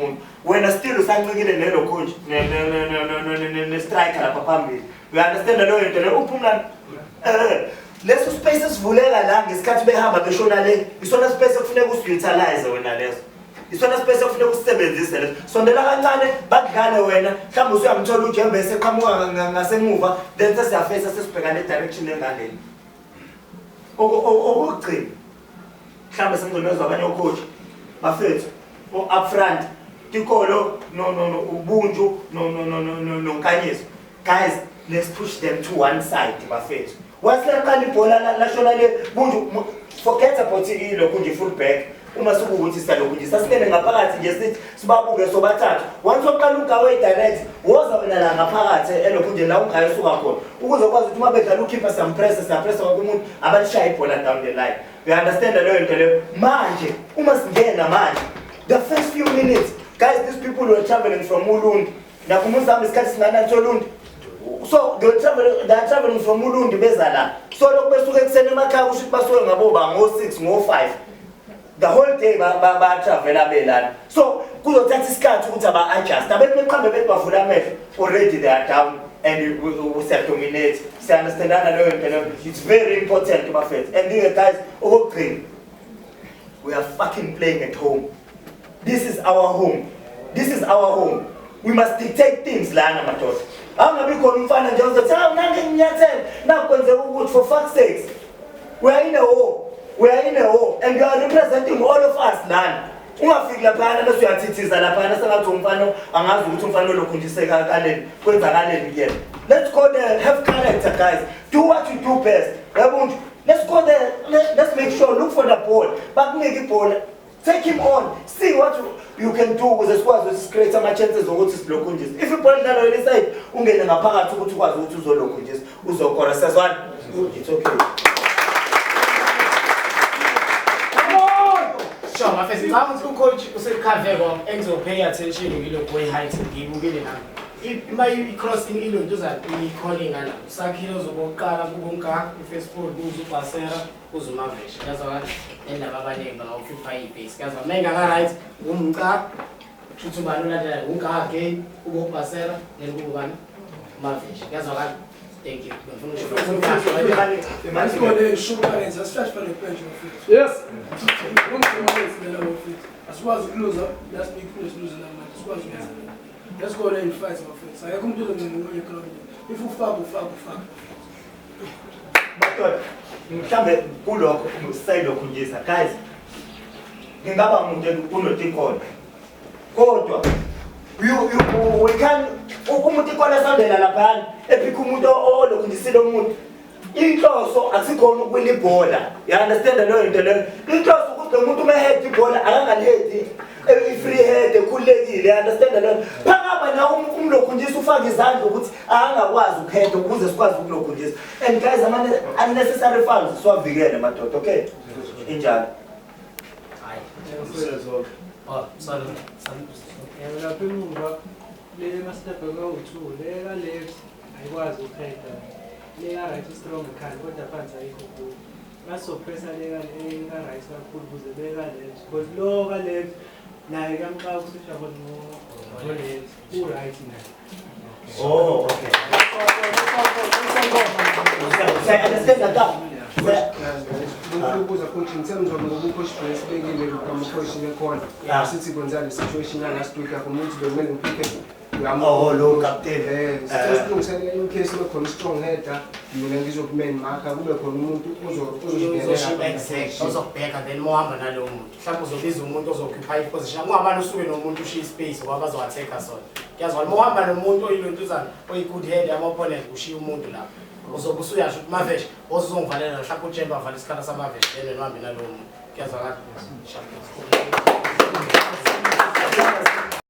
umuntu wena still usancikile nelo coach ne striker lapha phambili. You understand leyo into le uphumla leso space esivuleka la ngesikhathi behamba beshona le isona space ekufuneka usutilize wena leso. Isona space ekufuneka usebenzise leso. Sondela kancane bakudlale wena mhlawumbe usuyamthola uJembe eseqhamuka ngasemuva then sesiyafesa sesibhekane direction engaleni. Okugcina mhlawumbe sengizomezwa abanye coach bafethu up front Tikolo no Ubuntu no Nkanyiso. Guys, let's push them to one side bafethu. Once la ibhola la shona le Bunju forget about ilo kunje full back. Uma sokuthi salokuthi sasibene ngaphakathi nje sithi sibabuke sobathathu. Once oqala ugawe direct woza wena la ngaphakathi elokunje la ungayo suka khona. Ukuzokwazi ukuthi uma bedlala ukhipha some pressure ngokumuntu abalishaya ibhola down the line. You understand leyo into leyo? Manje uma singena manje the first few minutes guys, these people were traveling from Ulundi. Nakumuza isikhathi singana Ulundi. So they are traveling from Ulundi bezala. So lokho besuke ekseni emakhaya kusho ukuthi basuke ngabo ba ngo6 ngo5. The whole day ba travel abelana. So kuzothatha isikhathi ukuthi aba adjust. Abantu beqhambe bethi bavula amehlo already they are down and we self dominate. So understand that leyo. It's very important bafethu. And you guys okugcina we are fucking playing at home. This is our home. This is our home. We must dictate things lana madoda. Angabi khona umfana nje uzothi nange nginyathela nakwenze ukuthi for fuck's sakes. We are in a war. We are in a war and we are representing all of us lana. Ungafiki lapha bese uyathithiza lapha sengathi umfana angazi ukuthi umfana lokhunjiseka kaleni kwenzakaleni kuyena. Let's go there, have character guys. Do what you do best. Yabona? Let's go there. Let's make sure look for the ball. Bakunike ibhola. Take him on. See what you can do with the squad to create some chances ukuthi silokhunjise. If you put it on the side, ungene ngaphakathi ukuthi ukwazi ukuthi uzolokhunjise. Uzokora seswana. It's okay. Sure, my first time to coach usekhave engizopay attention ngilokho height ngibukile nami. Ima crossing ilo ntoza i-calling ala. Sakhile uzoboqala kubonka iFacebook uzubhasera uzumavesh. Yazwa endaba abaningi bangawufipha ibase. Yazwa menga ka right umqa futhi balula la unka again ubobhasera nelukubani mavesh. Yazwa ka thank you. Yes. As well as loser, that's me losing that. Let's go there and fight, my friends. I come to them in the club. If you fuck. But mhlambe kulokho usayilo lokhunjisa guys. Ngingaba umuntu unotikhona. Kodwa we can umuntu ikona sandela lapha ephika umuntu olokhunjisile umuntu. Inhloso asikhona ukwila ibhola. You understand leyo into leyo? Inhloso ukuthi umuntu mehead ibhola akangalihead free head ekhulekile. You understand leyo? Phakama na umlokhunjisa ufaka izandla ukuthi angakwazi ukhead ukuze sikwazi ukulokhunjisa. And guys unnecessary fouls siwavikele madoda, okay? Injalo. Oh, sorry. Lapha emuva le mastep go-2 le ka left ayikwazi ukukhetha le ka right strong ekhanda kodwa phansi ayikho kuyo. Ngasopressa le ka right kakhulu ukuze le ka left because lo ka left naye kamqa ukusha bona left u-right naye. Oh, okay. So I understand that. Ukubuza coach in terms of coach besibekile coach nekhona sithi Gonzalo situation last week akumuntu bekumele uphike lo captain sizosilungisela in case bekhona strong header mina ngizokumen marker kube khona umuntu uzobheka then mohamba nalowo muntu mhlawumbe uzobiza umuntu ozoccupy iposition ungabani usuke nomuntu ushiya space ngoba bazowatheka sona ngiyazwa mohamba nomuntu oyilontuzana oyi-good header ama-opponent ushiya umuntu lapho uzobe usuyasho ukuthi mavesh ozongivalela mhlawumbe uJembe avala isikhala samavesh then nohambe nalowo muntu ngiyazwa kahle